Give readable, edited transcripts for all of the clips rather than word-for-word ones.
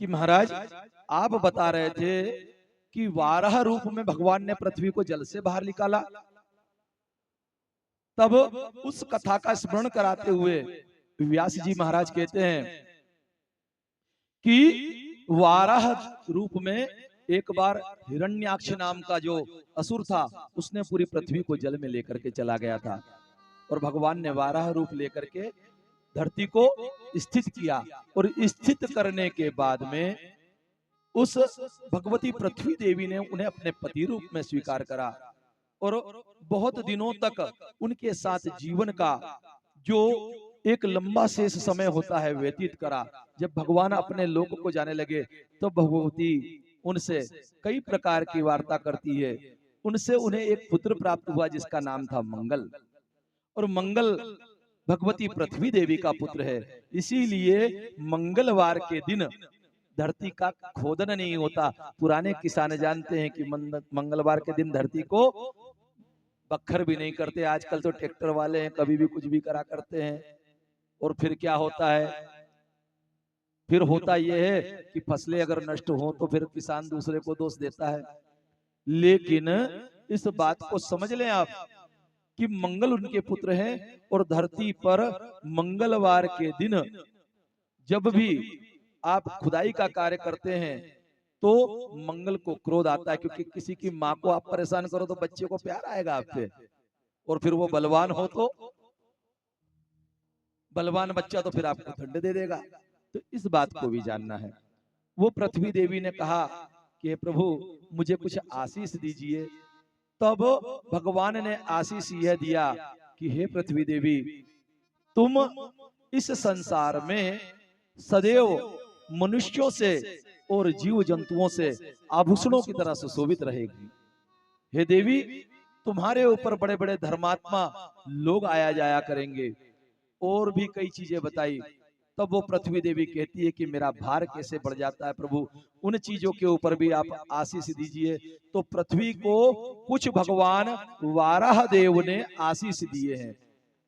कि महाराज आप बता रहे थे कि वाराह रूप में भगवान ने पृथ्वी को जल से बाहर निकाला। तब उस कथा का स्मरण कराते हुए व्यास जी महाराज कहते हैं कि वाराह रूप में एक बार हिरण्याक्ष नाम का जो असुर था उसने पूरी पृथ्वी को जल में लेकर के चला गया था, और भगवान ने वाराह रूप लेकर के धरती को स्थित किया। और स्थित करने के बाद में उस भगवती पृथ्वी देवी ने उन्हें अपने पति रूप में स्वीकार करा, और बहुत दिनों तक उनके साथ जीवन का जो एक लंबा शेष समय होता है व्यतीत करा। जब भगवान अपने लोक को जाने लगे तो भगवती उनसे कई प्रकार की वार्ता करती है। उनसे उन्हें एक पुत्र प्राप्त हुआ जिसका नाम था मंगल, और मंगल भगवती पृथ्वी देवी का पुत्र है। इसीलिए मंगलवार के दिन धरती का खोदन नहीं होता। पुराने किसान जानते हैं कि मंगलवार के दिन धरती को बखर भी नहीं करते। आजकल तो ट्रैक्टर वाले हैं, कभी भी कुछ भी करा करते हैं। और फिर क्या होता है, फिर होता यह है कि फसलें अगर नष्ट हो तो फिर किसान दूसरे को दोष देता है। लेकिन इस बात को समझ लें आप कि मंगल उनके पुत्र हैं, और धरती पर मंगलवार के दिन जब भी आप खुदाई का कार्य करते हैं तो मंगल को क्रोध आता है, क्योंकि किसी की माँ को आप परेशान करो तो बच्चे को प्यार आएगा आप पे, और फिर वो बलवान हो तो बलवान बच्चा तो फिर आपको दंड दे देगा। तो इस बात को भी जानना है। वो पृथ्वी देवी ने कहा कि हे प्रभु मुझे कुछ आशीष दीजिए। तब भगवान ने आशीष यह दिया कि हे पृथ्वी देवी, तुम इस संसार में सदैव मनुष्यों से और जीव जंतुओं से आभूषणों की तरह सुशोभित रहेगी। हे देवी, तुम्हारे ऊपर बड़े बड़े धर्मात्मा लोग आया जाया करेंगे। और भी कई चीजें बताई। तब वो पृथ्वी देवी कहती है कि मेरा भार कैसे बढ़ जाता है प्रभु, उन चीजों के ऊपर भी आप आशीष दीजिए। तो पृथ्वी को कुछ भगवान वाराह देव ने आशीष दिए हैं।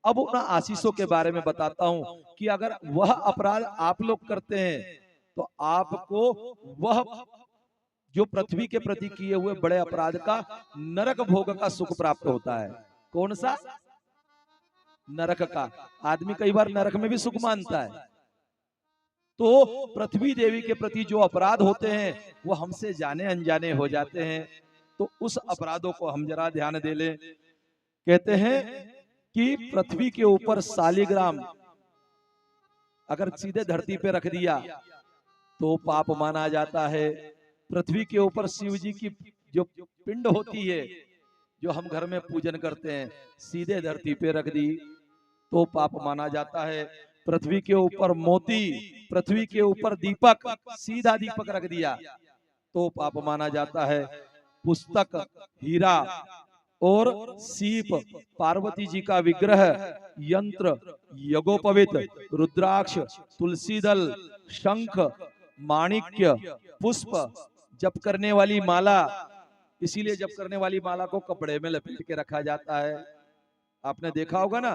अब उन आशीषों के बारे में बताता हूं कि अगर वह अपराध आप लोग करते हैं तो आपको वह जो पृथ्वी के प्रति किए हुए बड़े अपराध का नरक भोग का सुख प्राप्त होता है। कौन सा? नरक का। आदमी कई बार नरक में भी सुख मानता है। तो पृथ्वी देवी के प्रति जो अपराध होते हैं वो हमसे जाने अनजाने हो जाते हैं। तो उस अपराधों को हम जरा ध्यान दे लें। कहते हैं कि पृथ्वी के ऊपर शालिग्राम अगर सीधे धरती पे रख दिया तो पाप माना जाता है। पृथ्वी के ऊपर शिव जी की जो पिंड होती है, जो हम घर में पूजन करते हैं, सीधे धरती पे रख दी तो पाप माना जाता है। पृथ्वी के ऊपर मोती, पृथ्वी के ऊपर दीपक, सीधा दीपक रख दिया तो पाप माना जाता है। पुस्तक, हीरा और सीप, पार्वती जी का विग्रह, यंत्र, यज्ञोपवीत, रुद्राक्ष, तुलसी दल, शंख, माणिक्य, पुष्प, जप करने वाली माला। इसीलिए जप करने वाली माला को कपड़े में लपेट के रखा जाता है, आपने देखा होगा ना।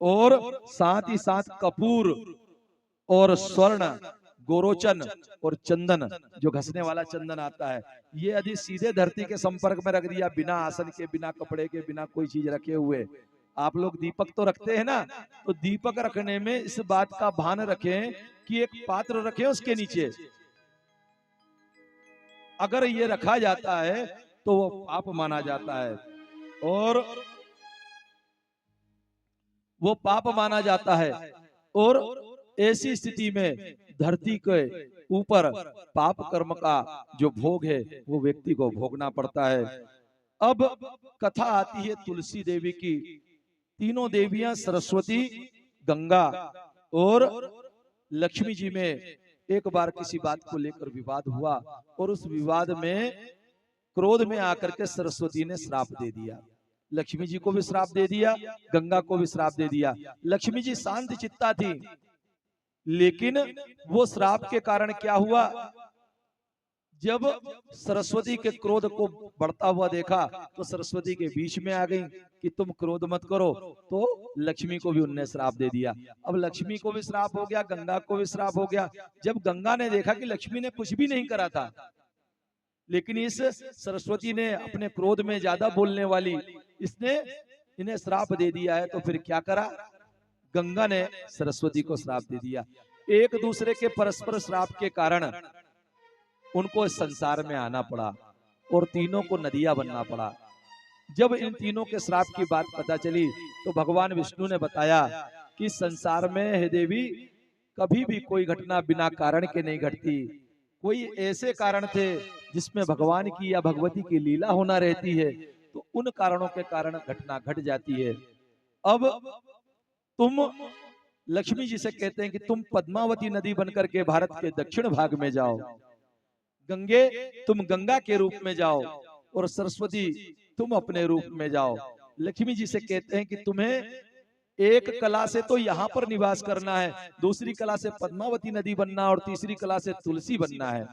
और साथ ही साथ कपूर और स्वर्ण, गोरोचन और चंदन, जो घसने वाला चंदन आता है, ये यदि सीधे धरती के संपर्क में रख दिया, बिना आसन के, बिना कपड़े के, बिना कोई चीज रखे हुए, आप लोग दीपक तो रखते हैं ना, तो दीपक रखने में इस बात का भान रखें कि एक पात्र रखें, उसके नीचे अगर ये रखा जाता है तो वो पाप माना जाता है, और वो पाप माना जाता है। और ऐसी स्थिति में धरती के ऊपर पाप कर्म का जो भोग है वो व्यक्ति को भोगना पड़ता है। अब कथा आती है तुलसी देवी की। तीनों देवियां सरस्वती, गंगा और लक्ष्मी जी में एक बार किसी बात को लेकर विवाद हुआ, और उस विवाद में क्रोध में आकर के सरस्वती ने श्राप दे दिया। लक्ष्मी जी को भी श्राप दे दिया, गंगा को भी श्राप दे दिया। लक्ष्मी जी शांत चित्ता थी, लेकिन वो श्राप के कारण क्या हुआ, जब सरस्वती के क्रोध को बढ़ता हुआ देखा तो सरस्वती के बीच में आ गई कि तुम क्रोध मत करो। तो लक्ष्मी को भी उनने श्राप दे दिया। अब लक्ष्मी को भी श्राप हो गया, गंगा को भी श्राप हो गया। जब गंगा ने देखा कि लक्ष्मी ने कुछ भी नहीं करा था, लेकिन इस सरस्वती ने अपने क्रोध में ज्यादा बोलने वाली इसने इन्हें श्राप दे दिया है, तो फिर क्या करा, गंगा ने सरस्वती को श्राप दे दिया। एक दूसरे के परस्पर श्राप के कारण उनको इस संसार में आना पड़ा और तीनों को नदियां बनना पड़ा। जब इन तीनों के श्राप की बात पता चली तो भगवान विष्णु ने बताया कि संसार में हे देवी कभी भी कोई घटना बिना कारण के नहीं घटती। कोई ऐसे कारण थे जिसमें भगवान की या भगवती की लीला होना रहती है, तो उन कारणों के कारण घटना घट जाती है। अब तुम लक्ष्मी जी से कहते हैं कि तुम पद्मावती नदी बनकर के भारत के दक्षिण भाग में जाओ, गंगे तुम गंगा के रूप में जाओ और सरस्वती तुम अपने रूप में जाओ। लक्ष्मी जी से कहते हैं कि तुम्हें एक कला से तो यहाँ पर निवास करना है, दूसरी कला से पद्मावती नदी बनना और तीसरी कला से तुलसी बनना है।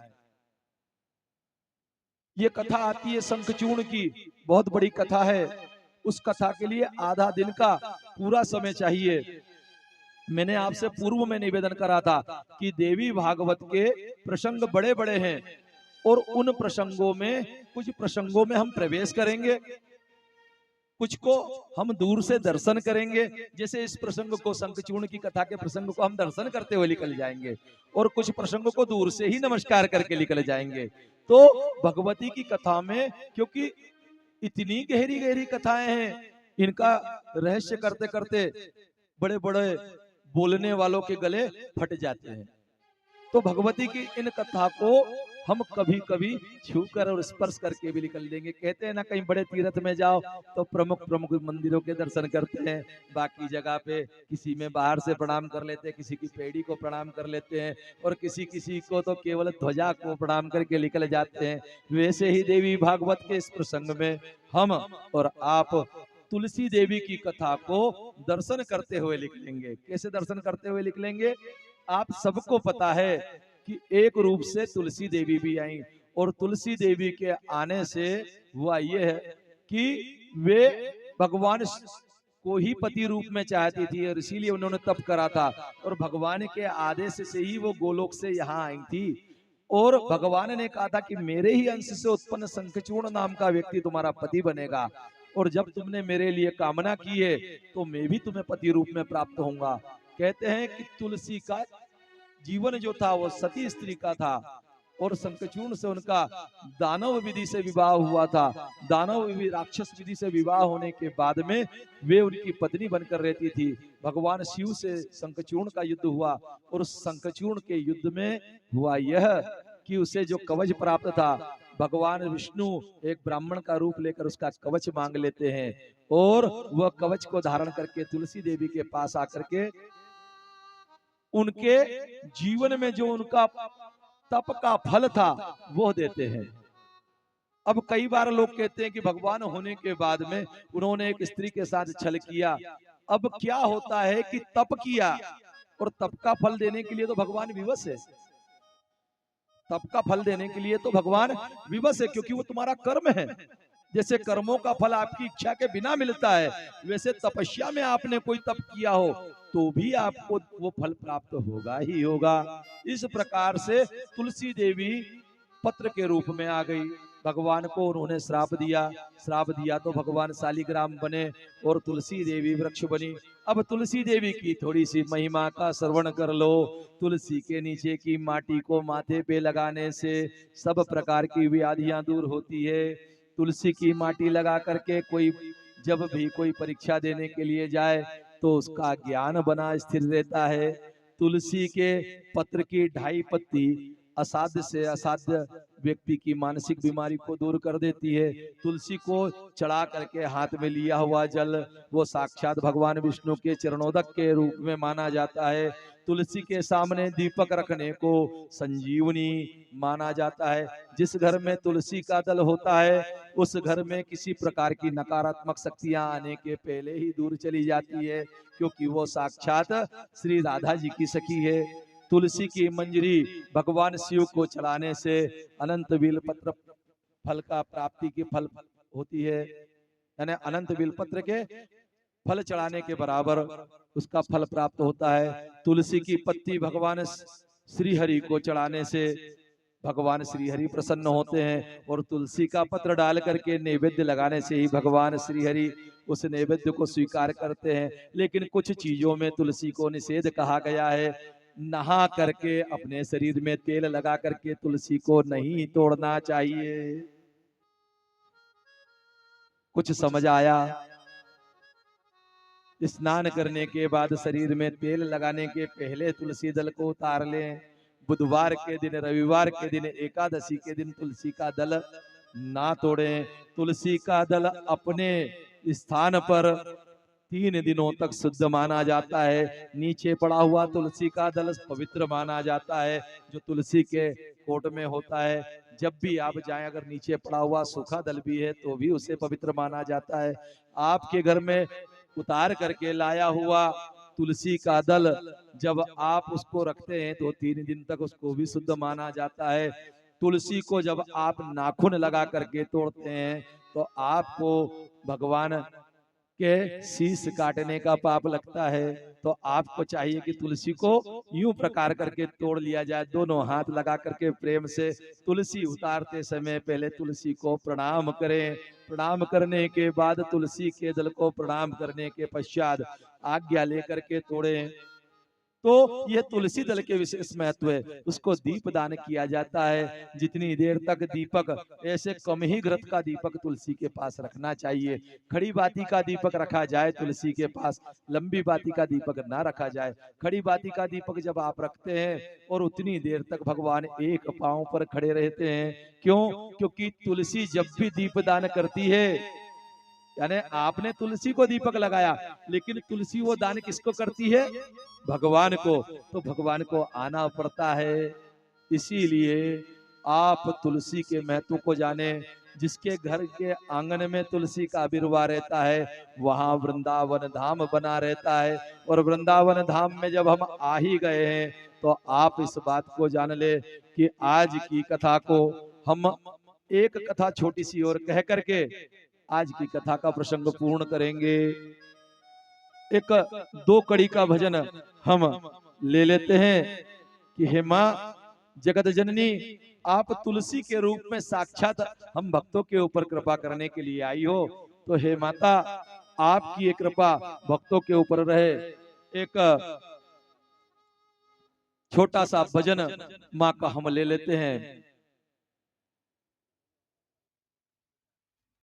ये कथा आती है शंखचूर्ण की, बहुत बड़ी कथा है। उस कथा के लिए आधा दिन का पूरा समय चाहिए। मैंने आपसे पूर्व में निवेदन करा था कि देवी भागवत के प्रसंग बड़े बड़े हैं और उन प्रसंगों में कुछ प्रसंगों में हम प्रवेश करेंगे, कुछ को हम दूर से दर्शन करेंगे। जैसे इस प्रसंग को, शंखचूर्ण की कथा के प्रसंग को हम दर्शन करते हुए निकल जाएंगे और कुछ प्रसंगों को दूर से ही नमस्कार करके निकल जाएंगे। तो भगवती की कथा में क्योंकि इतनी गहरी गहरी कथाएं हैं, इनका रहस्य करते करते बड़े बड़े बोलने वालों के गले फट जाते हैं। तो भगवती की इन कथा को हम कभी कभी छूकर और स्पर्श करके भी निकल देंगे। कहते हैं ना, कहीं बड़े तीर्थ में जाओ तो प्रमुख प्रमुख मंदिरों के दर्शन करते हैं, बाकी जगह पे किसी में बाहर से प्रणाम कर लेते हैं, किसी की पेड़ी को प्रणाम कर लेते हैं और किसी किसी को तो केवल ध्वजा को प्रणाम करके निकल जाते हैं। वैसे ही देवी भागवत के इस प्रसंग में हम और आप तुलसी देवी की कथा को दर्शन करते हुए निकलेंगे। कैसे दर्शन करते हुए निकलेंगे? आप सबको पता है कि एक रूप से तुलसी देवी भी आई और तुलसी देवी के आने से हुआ ये है कि वे भगवान को ही पति रूप में चाहती थी और इसीलिए उन्होंने तप करा था और भगवान के आदेश से ही वो गोलोक से यहाँ आई थी। और भगवान ने कहा था कि मेरे ही अंश से उत्पन्न शंखचूर्ण नाम का व्यक्ति तुम्हारा पति बनेगा और जब तुमने मेरे लिए कामना की है तो मैं भी तुम्हें पति रूप में प्राप्त होऊंगा। कहते हैं कि तुलसी का जीवन जो था वो सती स्त्री का था और शंखचूर्ण से उनका दानव विधि से विवाह हुआ था। दानव राक्षस विधि से विवाह होने के बाद में वे उनकी पत्नी बनकर रहती थी। भगवान शिव से शंखचूर्ण का युद्ध हुआ और उस शंखचूर्ण के युद्ध में हुआ यह कि उसे जो कवच प्राप्त था, भगवान विष्णु एक ब्राह्मण का रूप लेकर उसका कवच मांग लेते हैं और वह कवच को धारण करके तुलसी देवी के पास आकर के उनके जीवन में जो उनका तप का फल था वो देते हैं। अब कई बार लोग कहते हैं कि भगवान होने के बाद में उन्होंने एक स्त्री के साथ छल किया। अब क्या होता है कि तप किया और तप का फल देने के लिए तो भगवान विवश है। तप का फल देने के लिए तो भगवान विवश है, क्योंकि वो तुम्हारा कर्म है। जैसे कर्मों का फल आपकी इच्छा के बिना मिलता है, वैसे तपस्या में आपने कोई तप किया हो तो भी आपको वो फल प्राप्त होगा ही होगा। इस प्रकार से तुलसी देवी पत्र के रूप में आ गई। भगवान को उन्होंने श्राप दिया तो भगवान शालिग्राम बने और तुलसी देवी वृक्ष बनी। अब तुलसी देवी की थोड़ी सी महिमा का श्रवण कर लो। तुलसी के नीचे की माटी को माथे पे लगाने से सब प्रकार की व्याधियां दूर होती है। तुलसी की माटी लगा करके कोई जब भी कोई परीक्षा देने के लिए जाए तो उसका ज्ञान बना स्थिर रहता है। तुलसी के पत्र की 2.5 पत्ती असाध्य से असाध्य व्यक्ति की मानसिक बीमारी को दूर कर देती है। तुलसी को चढ़ा करके हाथ में लिया हुआ जल वो साक्षात भगवान विष्णु के चरणोदक के रूप में माना जाता है। तुलसी के सामने दीपक रखने को संजीवनी माना जाता है। जिस घर में तुलसी का दल होता है उस घर में किसी प्रकार की नकारात्मक शक्तियां आने के पहले ही दूर चली जाती है, क्योंकि वो साक्षात श्री राधा जी की सखी है। तुलसी की मंजरी भगवान शिव को चढ़ाने से अनंत बिल पत्र फल का प्राप्ति की फल होती है, यानी अनंत बिल पत्र के फल चढ़ाने के बराबर उसका फल प्राप्त होता है। तुलसी की पत्ती भगवान श्री हरि को चढ़ाने से भगवान श्री हरि प्रसन्न होते हैं, और तुलसी का पत्र डाल करके नैवेद्य लगाने से ही भगवान श्री हरि उस नैवेद्य को स्वीकार करते हैं। लेकिन कुछ चीजों में तुलसी को निषेध कहा गया है। नहा करके अपने शरीर में तेल लगा करके तुलसी को नहीं तोड़ना चाहिए। कुछ समझ आया? स्नान करने के बाद शरीर में तेल लगाने के पहले तुलसी दल को उतार लें। बुधवार के दिन, रविवार के दिन, एकादशी के दिन तुलसी का दल ना तोड़ें। तुलसी का दल अपने स्थान पर 3 दिनों तक शुद्ध माना जाता है। नीचे पड़ा हुआ तुलसी का दल पवित्र माना जाता है, जो तुलसी के कोट में होता है। जब भी आप जाएं, अगर नीचे पड़ा हुआ सूखा दल भी है तो भी उसे पवित्र माना जाता है। आपके घर में उतार करके लाया हुआ तुलसी का दल जब आप उसको रखते हैं तो 3 दिन तक उसको भी शुद्ध माना जाता है। तुलसी को जब आप नाखून लगा करके तोड़ते हैं तो आपको भगवान के शीश काटने का पाप लगता है। तो आपको चाहिए कि तुलसी को यूं प्रकार करके तोड़ लिया जाए, दोनों हाथ लगा करके प्रेम से। तुलसी उतारते समय पहले तुलसी को प्रणाम करें। प्रणाम करने के बाद तुलसी के दल को प्रणाम करने के पश्चात आज्ञा लेकर के तोड़ें। तो ये तुलसी दल के विशेष महत्व है। उसको दीप दान किया जाता है। जितनी देर तक दीपक, ऐसे कम ही घृत का दीपक तुलसी के पास रखना चाहिए। खड़ी बाती का दीपक रखा जाए तुलसी के पास, लंबी बाती का दीपक ना रखा जाए। खड़ी बाती का दीपक जब आप रखते हैं और उतनी देर तक भगवान एक पांव पर खड़े रहते हैं। क्यों? क्योंकि तुलसी जब भी दीप दान करती है, यानी आपने तुलसी को दीपक लगाया, लेकिन तुलसी वो दान किसको करती है? भगवान को। तो भगवान को आना पड़ता है। इसीलिए आप तुलसी के महत्व को जाने। जिसके घर के आंगन में तुलसी का बिरवा रहता है, वहां वृंदावन धाम बना रहता है। और वृंदावन धाम में जब हम आ ही गए हैं तो आप इस बात को जान ले कि आज की कथा को हम एक कथा छोटी सी और कह करके आज की कथा का प्रसंग पूर्ण करेंगे। एक 2 कड़ी का भजन हम ले लेते हैं कि हे माँ जगत जननी, आप तुलसी के रूप में साक्षात हम भक्तों के ऊपर कृपा करने के लिए आई हो। तो हे माता, आपकी ये कृपा भक्तों के ऊपर रहे। एक छोटा सा भजन माँ का हम ले लेते हैं।